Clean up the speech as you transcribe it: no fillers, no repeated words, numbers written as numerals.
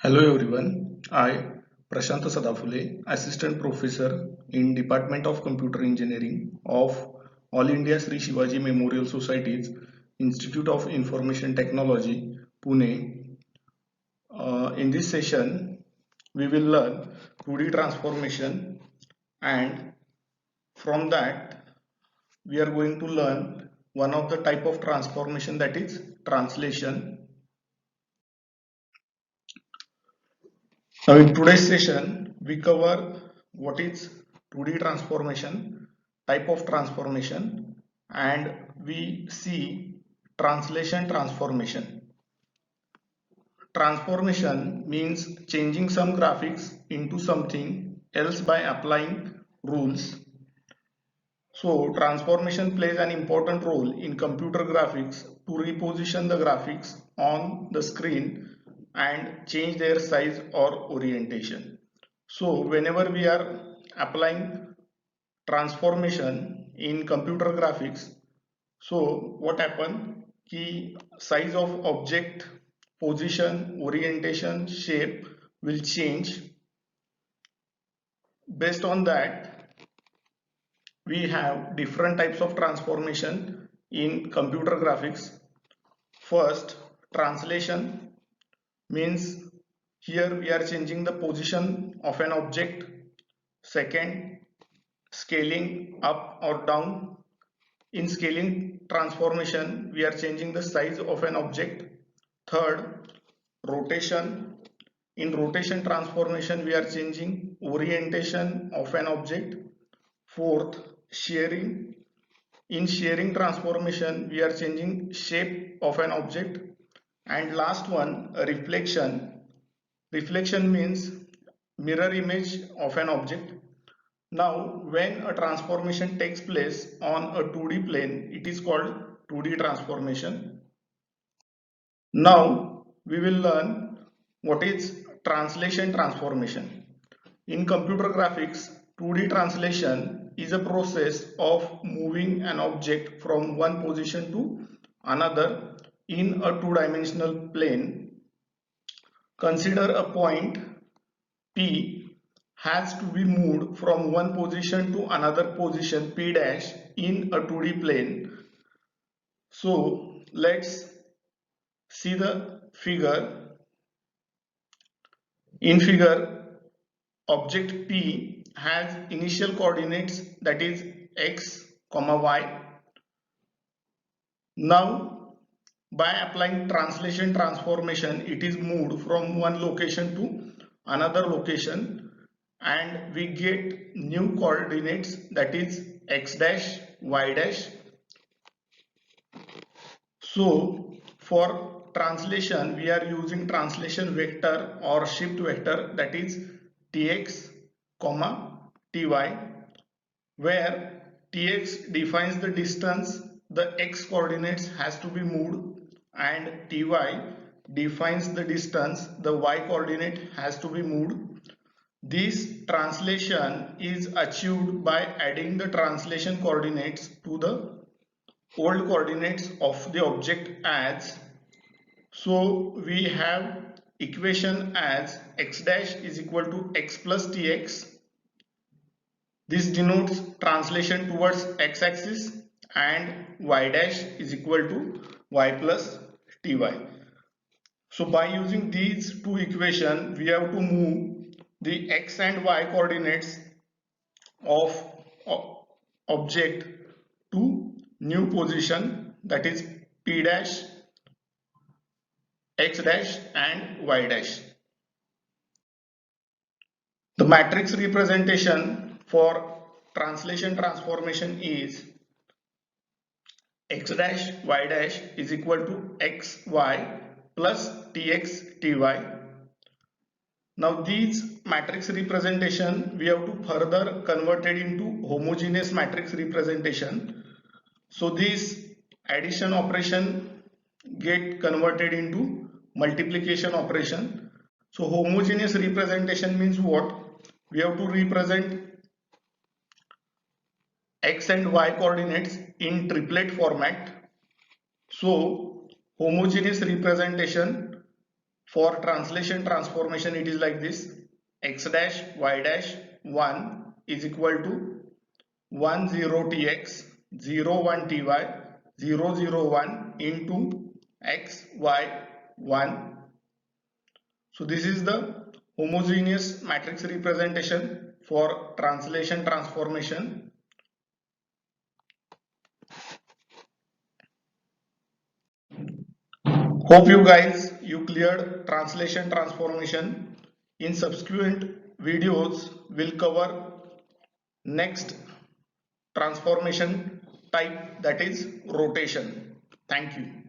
Hello everyone, I Prashant Sadafule, Assistant Professor in Department of Computer Engineering of All India Sri Shivaji Memorial Society's Institute of Information Technology, Pune. In this session, we will learn 2D transformation, and from that we are going to learn one of the type of transformation, that is translation. Now in today's session, we cover what is 2D transformation, type of transformation, and we see translation transformation. Transformation means changing some graphics into something else by applying rules. So transformation plays an important role in computer graphics to reposition the graphics on the screen and change their size or orientation. So whenever we are applying transformation in computer graphics, so what happen? Key size of object, position, orientation, shape will change. Based on that, we have different types of transformation in computer graphics. First, translation means here we are changing the position of an object. Second, scaling up or down. In scaling transformation, we are changing the size of an object. Third, rotation. In rotation transformation, we are changing orientation of an object. Fourth, shearing. In shearing transformation, we are changing shape of an object. And last one, reflection. Reflection means mirror image of an object. Now, when a transformation takes place on a 2D plane, it is called 2D transformation. Now, we will learn what is translation transformation. In computer graphics, 2D translation is a process of moving an object from one position to another in a two-dimensional plane. Consider a point P has to be moved from one position to another position P dash in a 2D plane. So let's see the figure. In figure, object P has initial coordinates, that is x, y. Now by applying translation transformation, it is moved from one location to another location and we get new coordinates, that is x dash, y dash. So for translation, we are using translation vector or shift vector, that is tx, ty, where tx defines the distance the x coordinates has to be moved and ty defines the distance the y coordinate has to be moved. This translation is achieved by adding the translation coordinates to the old coordinates of the object as. So we have equation as x dash is equal to x plus tx. This denotes translation towards x-axis, and y dash is equal to y plus ty. So by using these two equations, we have to move the x and y coordinates of object to new position, that is p dash, x dash and y dash. The matrix representation for translation transformation is x dash y dash is equal to xy plus tx ty. Now these matrix representation we have to further converted into homogeneous matrix representation. So this addition operation get converted into multiplication operation. So homogeneous representation means what? We have to represent x and y coordinates in triplet format. So homogeneous representation For translation transformation, it is like this: x dash y dash 1 is equal to 1 0 tx 0 1 ty 0 0 1 into x y 1. So this is the homogeneous matrix representation for translation transformation. Hope you guys cleared translation transformation. In subsequent videos we'll cover next transformation type, that is rotation. Thank you.